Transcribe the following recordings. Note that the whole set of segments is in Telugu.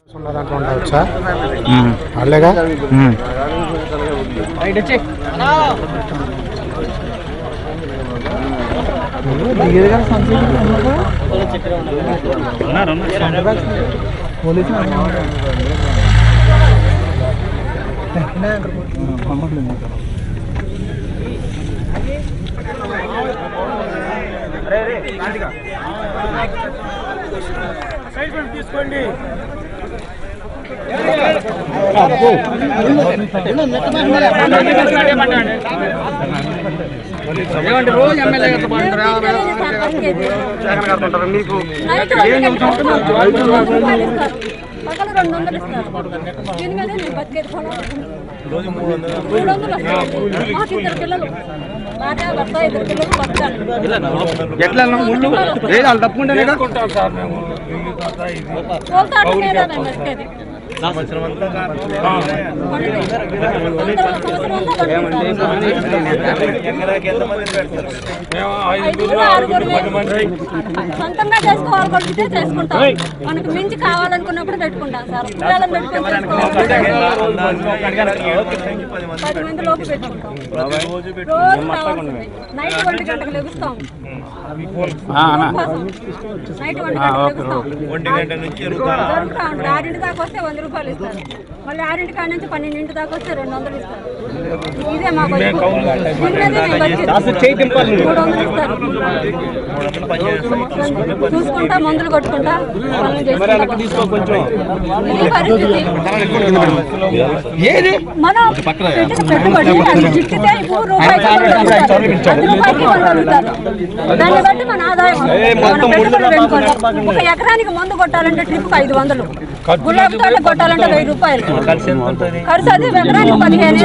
వచ్చా అల్లేగా తీసుకోండి. రోజు ఎమ్మెల్యే నీకు పక్కన 200 ఇస్తారు. దీనికనే నేను బతికేది రోజు 300 మాకు ఇద్దరు పిల్లలు భార్య భర్త ఇద్దరు పిల్లలు బతకాలి. ఎట్లా ముళ్ళు వాళ్ళు తప్పుకుంటేనే కొంటాం సార్ మేము. బతికేది సొంతంగా చేసుకోవాలనుకుంటే చేసుకుంటాం. మనకు మించి కావాలనుకున్నప్పుడు పెట్టుకుంటాం సార్. పిల్లలను పెట్టుకుంటాం 10 మంది లోపు పెట్టుకుంటాం. రోజు కావాల్సింది నైట్ 1 గంటకు లెగుస్తాం. నైట్ 1 గంటకు లెగుస్తాం. 6 దాకా వస్తే 100 రూపాయలు ఇస్తారు. మళ్ళీ 6 కాడ నుంచి 12 దాకా వస్తే 200 ఇస్తారు. ఇదే మాకు 300 ఇస్తారు. చూసుకుంటా మందులు కొట్టుకుంటా మనం పెట్టుబడి చిక్కితే దాన్ని బట్టి మన ఆదాయం. ఒక ఎకరానికి మందు కొట్టాలంటే ట్రిప్ 500, గులాబీ తోట కొట్టాలంటే 1000 రూపాయలు ఖర్చు. అది ఎకరానికి 15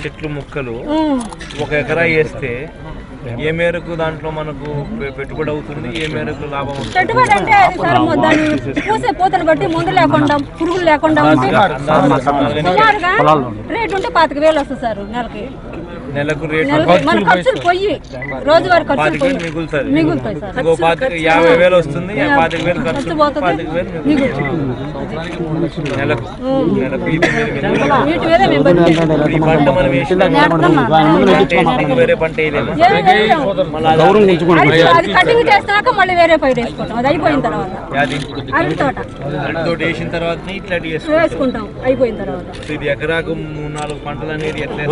చెట్లు ముక్కలు ఒక ఎకరా వేస్తే ఏ మేరకు దాంట్లో మనకు పెట్టుబడి అవుతుంది, ఏ మేరకు లాభం? పెట్టుబడి అంటే దాన్ని పూసే పూతను బట్టి మందు లేకుండా పురుగులు లేకుండా ఉంటే సుమారుగా రేటు ఉంటే 25,000 వస్తుంది సార్ నెలకి. నెలకు రేటు మన ఖర్చులు పోయి రోజువారీ ఖర్చులు మిగులుతాయి సార్. 50,000 వస్తుంది, 25,000 ఖర్చు పోతుంది, నెలకు ఈ పంట మనం వేరే పంట అది కటింగ్ చేస్తాక మళ్ళీ వేరే పైరు వేసుకుంటాం. అది అయిపోయిన తర్వాత అరటి తోట వేసిన తర్వాత ఇట్లా వేసుకుంటాం. అయిపోయిన తర్వాత ఇది ఎకరాకు 3-4 పంటలు అనేది ఎట్లా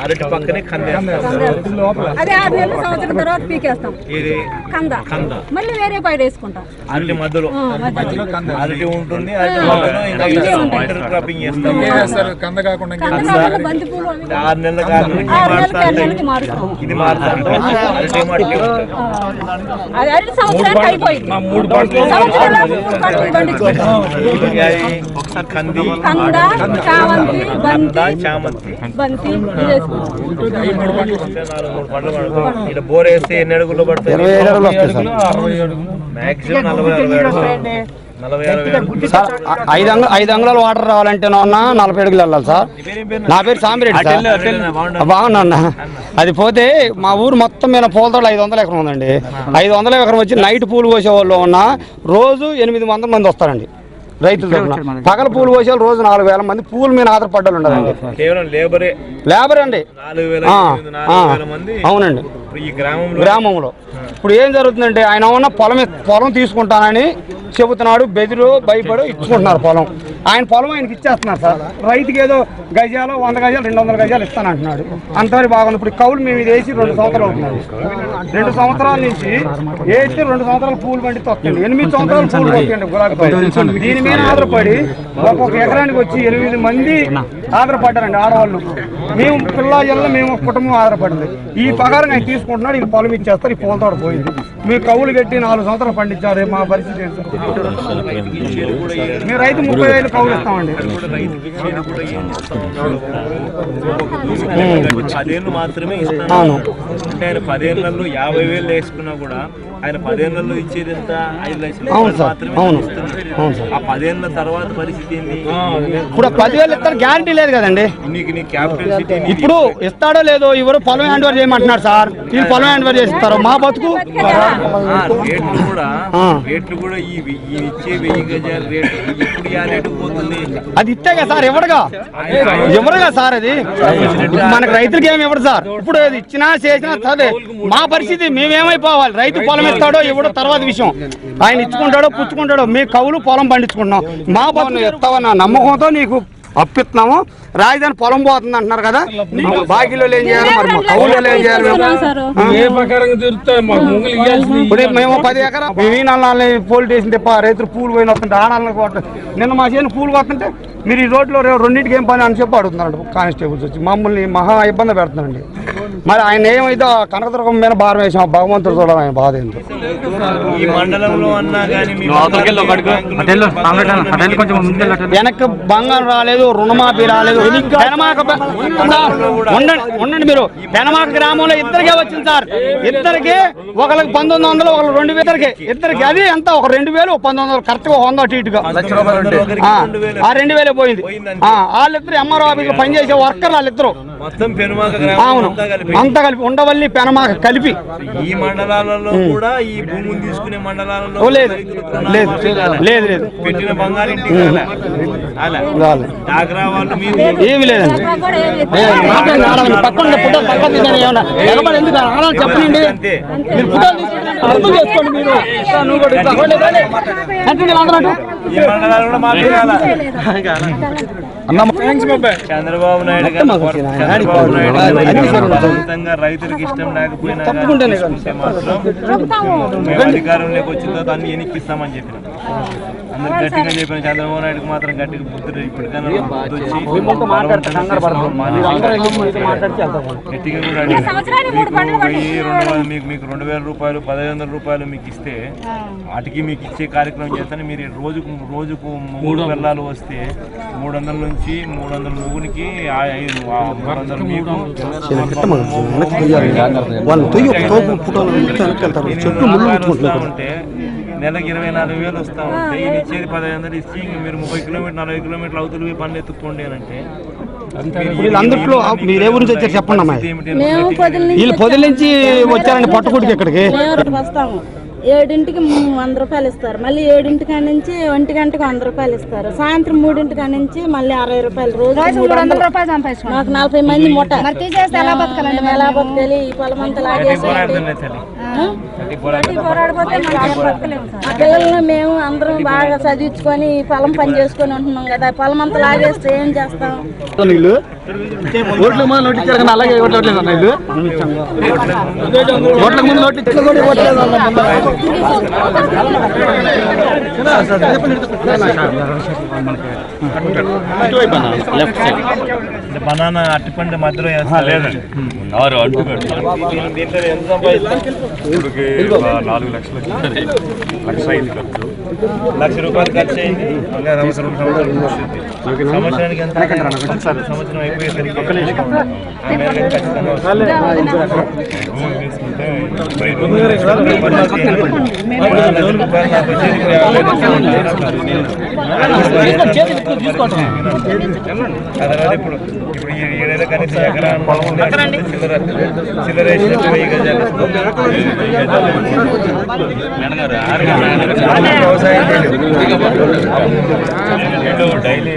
అరటి పక్కనే అదే 6 నెలలు సంవత్సరం తర్వాత పీకేస్తాం. కంద మళ్ళీ వేరే పైరు వేసుకుంటాం. అరటి మధ్యలో అరటి ఉంటుంది, క్రాపింగ్ చేస్తాం. బంతి పూలు 6 నెలలకి మారుస్తాం. ఇది మారుతాం. అది అరటి సంవత్సరానికి అయిపోయింది. ఒకసారి కంది, కంద, చామంతి, చామంతి, బంతి ఇక్కడ బోర్ వేస్తే ఎన్ని అడుగులు పడతాయి? Maximum 40-60 sir. 5 అంగుళాలు వాటర్ రావాలంటే 40 అడుగులు వెళ్ళాలి సార్. నా పేరు సాంబిరెడ్డి సార్. బాగున్నా. అది పోతే మా ఊరు మొత్తం మీద పూలతోట 500 ఎకరం ఉందండి. 500 ఎకరం వచ్చి నైట్ పూలు కోసే వాళ్ళు ఉన్న రోజు 800 మంది వస్తారండి రైతులు. పగల పూలు కోసేవాళ్ళు రోజు 4,000 మంది పూల మీద ఆధారపడ్డాలు ఉండదండి. లేబర్ అండి. అవునండి. గ్రామంలో ఇప్పుడు ఏం జరుగుతుందంటే ఆయన ఉన్న పొలం తీసుకుంటానని చెబుతున్నాడు. బెదిరు భయపడి ఇచ్చుకుంటున్నారు పొలం. ఆయన పొలం ఆయనకి ఇచ్చేస్తున్నారు సార్. రైతుకి ఏదో గజాలు 100 గజాలు 200 గజాలు ఇస్తానంటున్నాడు. అంతవరకు బాగుంది. ఇప్పుడు కౌలు మేము ఇది వేసి 2 సంవత్సరాలు అవుతున్నాడు. 2 సంవత్సరాల నుంచి వేస్తే 2 సంవత్సరాలు పూలు పండి తొక్కండి. 8 సంవత్సరాలు పూలు తొక్కండి గులాబీ. దీని మీద ఆధారపడి ఒక్కొక్క ఎకరానికి వచ్చి 8 మంది ఆధారపడ్డారండి ఆడవాళ్ళు. మేము పిల్లలు మేము కుటుంబం ఆధారపడింది. ఈ ప్రకారం ఆయన తీసుకుంటున్నాడు. ఈ పొలం ఇచ్చేస్తారు. ఈ పూలతోట పోయింది. మీరు కవులు కట్టి 4 సంవత్సరాలు పండించారు, మా పరిస్థితి ఏంటి? మీరు రైతు 30,000 కవులు ఇస్తామండి. 10 ఏళ్ళు మాత్రమే ఇస్తాను. అంటే ఆయన 10 ఏళ్లలో 50,000 వేసుకున్నా కూడా ఆయన 10 ఏళ్లలో ఇచ్చేది ఎంత? 5 లక్షలు మాత్రమే. ఆ 10 ఏళ్ల తర్వాత పరిస్థితి ఏంటి? ఇప్పుడు 10,000 ఇస్తారు గ్యారంటీ లేదు కదండి. నీకు క్యాపిటల్ సిటీ ఇప్పుడు ఇస్తాడో లేదో ఎవరు పొలం హ్యాండ్ ఓవర్ చేయమంటున్నారు సార్. వీళ్ళు పొలం హ్యాండ్ ఓవర్ చేస్తారు, మా బతుకు రేట్లు కూడా ఈ ఇచ్చే 1000 గజాల రేటు ఇప్పుడు ఆ రేటు పోతుంది. అది ఇస్తే కదా సార్, ఎవరుగా సార్ అది మనకు రైతులకి ఏమి ఇవ్వడు సార్. ఇప్పుడు అది ఇచ్చినా చేసినా సరే మా పరిస్థితి మేమేమైపోవాలి? రైతు పొలం ఇస్తాడో ఇవ్వడో తర్వాత విషయం. ఆయన ఇచ్చుకుంటాడో పుచ్చుకుంటాడో, మీ కవులు పొలం పండించుకుంటున్నాం, మా బతులు ఇస్తావన్న నమ్మకంతో నీకు అప్పిస్తున్నాము. రాజధాని పొలం పోతుంది అంటున్నారు కదా, బాకీలో ఏం చేయాలి మరి? మా కవులు ఏం చేయాలి? ఇప్పుడు మేము 10 ఎకరా వీణాలని పోల్ స్టేషన్ తిప్ప రైతులు పూలు పోయిన వస్తుంటే ఆనాలను కొట్టారు. నిన్న మా చేను పూలు కొట్టుంటే మీరు ఈ రోడ్లో రెండింటికి ఏం పని అని చెప్పి అడుగుతున్నాడు కానిస్టేబుల్స్ వచ్చి. మమ్మల్ని మహా ఇబ్బంది పెడుతున్నాండి. మరి ఆయన ఏమైతే కనకదుర్గం మీద భారం వేసాం, భగవంతుడు చూడాలి ఆయన బాధ ఏంటో. ఈ మండలంలో అన్నా కానీ వెనక్కి బంగారం రాలేదు, రుణమాఫీ రాలేదు. ఉండండి మీరు. పెనమాక గ్రామంలో ఇద్దరికే వచ్చింది సార్. ఇద్దరికి ఒకరికి 1900, ఒకరు 2000, ఇద్దరికి అది ఎంత ఒక 2000, 1900 కరెక్ట్ గా 100 అటు ఇటుగా. ఆ 2000 పోయింది. వాళ్ళిద్దరు ఎంఆర్ఓ ఆఫీస్ లో పనిచేసే వర్కర్ వాళ్ళిద్దరు. అవును, అంతా కలిపి ఉండవల్లి పెనమాక కలిపి. ఈ మండలాలలో కూడా ఈ భూములు తీసుకునే మండలాలలో లేదు లేదు లేదు లేదు పెట్టిన బంగారు ఏమి లేదండి. పక్కన ఎందుకు చెప్పండి, మీరు ఫోటోలు అర్థం చేసుకోండి. మీరు చంద్రబాబు నాయుడు గారు రైతులకు ఇష్టం లేకపోయినా మేము అధికారంలోకి వచ్చిన తర్వాత అన్ని ఎన్నికిస్తామని చెప్పిన అందరు గట్టిగా చెప్పిన. చంద్రబాబు నాయుడుకి మాత్రం గట్టిగా బుద్ధి ఇప్పటికైనా గట్టిగా కూడా మీకు 2,000 రూపాయలు 1,500 రూపాయలు మీకు ఇస్తే వాటికి మీకు ఇచ్చే కార్యక్రమం చేస్తాను. మీరు రోజుకు 3 వెళ్ళాలు వస్తే 300 నుంచి 300 ముగ్గురికి 300 మీకు ఉంటే నెలకు 24,000 వస్తా ఉంటే ఈయన ఇచ్చేది 1,500 ఇచ్చి మీరు 30 కిలోమీటర్ 40 కిలోమీటర్లు అవతల పనులు ఎత్తుక్కోండి అని అంటే వీళ్ళందరిలో మీరే గురించి వచ్చారు చెప్పండి అమ్మా. వీళ్ళు పొద్దు నుంచి వచ్చారండి పట్టుకుడికి ఇక్కడికి. 7ంటికి 100 రూపాయలు ఇస్తారు, మళ్ళీ 7ంటి కాడ నుంచి 1 గంటకి 100 రూపాయలు ఇస్తారు, సాయంత్రం 3ంటి కాడ నుంచి మళ్ళీ 60 రూపాయలు. రోజు 300 రూపాయలు సంపాదించాం. మాకు 40 మంది ముట్ట ఎలా బతకాలి? ఈ పొలం అంతా లాగేసి పిల్లలను మేము అందరం బాగా చదివించుకొని ఈ పొలం పని చేసుకొని ఉంటున్నాం కదా, పొలం అంతా లాగేస్తే ఏం చేస్తాం? ఓట్ల ముందు నోటిచ్చారు కానీ అలాగే ఓట్లేదు అన్న. ఇది ఓట్ల ముందు బనానా అట్టిపండు మధ్యలో లేదండి. 4 లక్షలు 1,00,000 అయింది ఖర్చు. 1,00,000 రూపాయలు ఖర్చు అయింది. సంవత్సరానికి ఎంత? సంవత్సరం అయిపోయేసరికి ఇప్పుడు ఈ ఏడేళ్ళ కనీసం ఎకరా చిల్లర వేసినట్టు 1000 గజాలు వ్యవసాయం డైలీ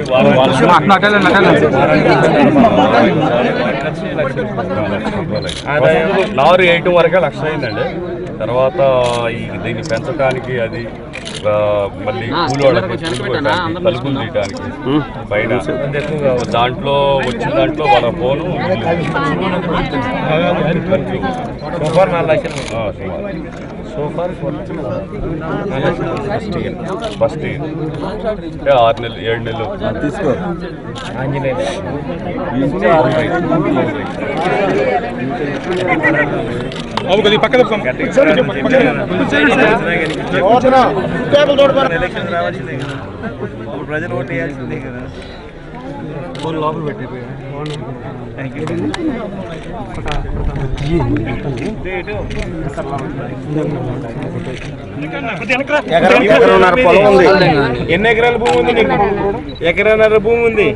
లారీ 8 వరకే 1,00,000 అయిందండి. తర్వాత దీన్ని పెంచడానికి అది మళ్ళీ తలుపులు తీయడానికి బయట దాంట్లో వచ్చిన దాంట్లో వాళ్ళ ఫోను సోఫార్ 4 లక్షలు సోఫార్ ఫస్ట్ 6 నెలలు 7 నెలలు తీసుకో ఆంజనేయ ఎలక్షన్ రావాల్సిందే కదా, అప్పుడు ప్రజలు ఓటు వేయాల్సిందే కదా. లోపల పెట్టిపోయా ఎన్ని ఎకరాల భూమి ఉంది నీకు? ఎకరాన్నర భూమి ఉంది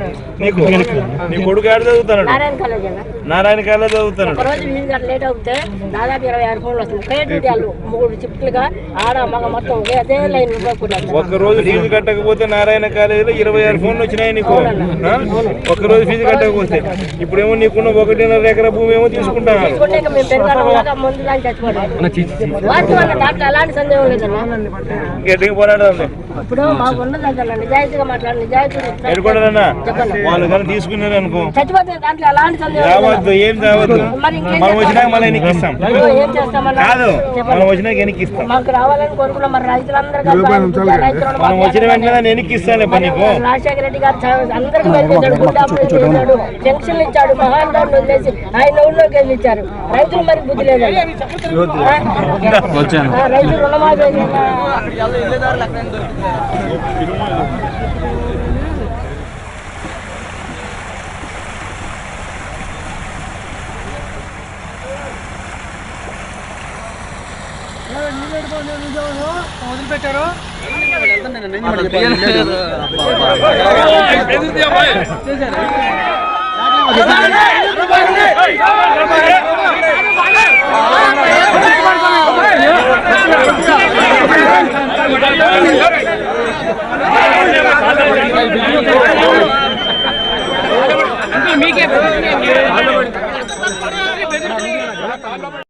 నీకు. నీ కొడుకు ఆడ చదువుతాడు, నారాయణ కాలేజ్ చదువుతాడు. లేట్ అవుతే దాదాపు 26 ఫోన్లు వస్తుంది. 3 షిఫ్ట్లుగా ఆడ మగ మొత్తం అదే లైన్. ఒక్కరోజు ఫీజు కట్టకపోతే నారాయణ కాలేజీలో 26 ఫోన్లు వచ్చినాయి నీకు. ఒక్కరోజు ఫీజు కట్టకపోతే ఇప్పుడేమో నీకున్న 1.5 ఎకరా భూమి ఏమో తీసుకుంటున్నారు. అలాంటి సందేహం లేదు. గట్టిగా పోరాడదాం. ఇప్పుడు మాకు ఉన్నదంటే నిజాయితీగా మాట్లాడి నిజాయితీ ఎడుకోడదన్నా వాళ్ళు కానీ తీసుకున్నారు అనుకో చచ్చిపోతే దాంట్లో అలాంటి సందేహం రావద్దు, ఏం రావద్దు. మనం వచ్చినాక మళ్ళీ ఎన్నికి ఇస్తాం ఏం చేస్తామన్నా కాదు, మనం వచ్చినాక ఎన్నికి ఇస్తాం. మాకు రావాలని కోరుకున్నాం. మరి రైతులందరూ మనం వచ్చిన వెంటనే ఎన్నికి ఇస్తాను నీకు. రాజశేఖర రెడ్డి గారు అందరికి వెళ్ళించాడు, గుడ్ ఆపరేషన్ చేశాడు, జంక్షన్లు ఇచ్చాడు, మహానుభావులు వదిలేసి ఆయన ఊళ్ళోకి వెళ్ళి ఇచ్చారు. రైతులు మరి బుద్ధి లేదు. రైతులు రుణమాఫీ వదిలిపెట్టారు.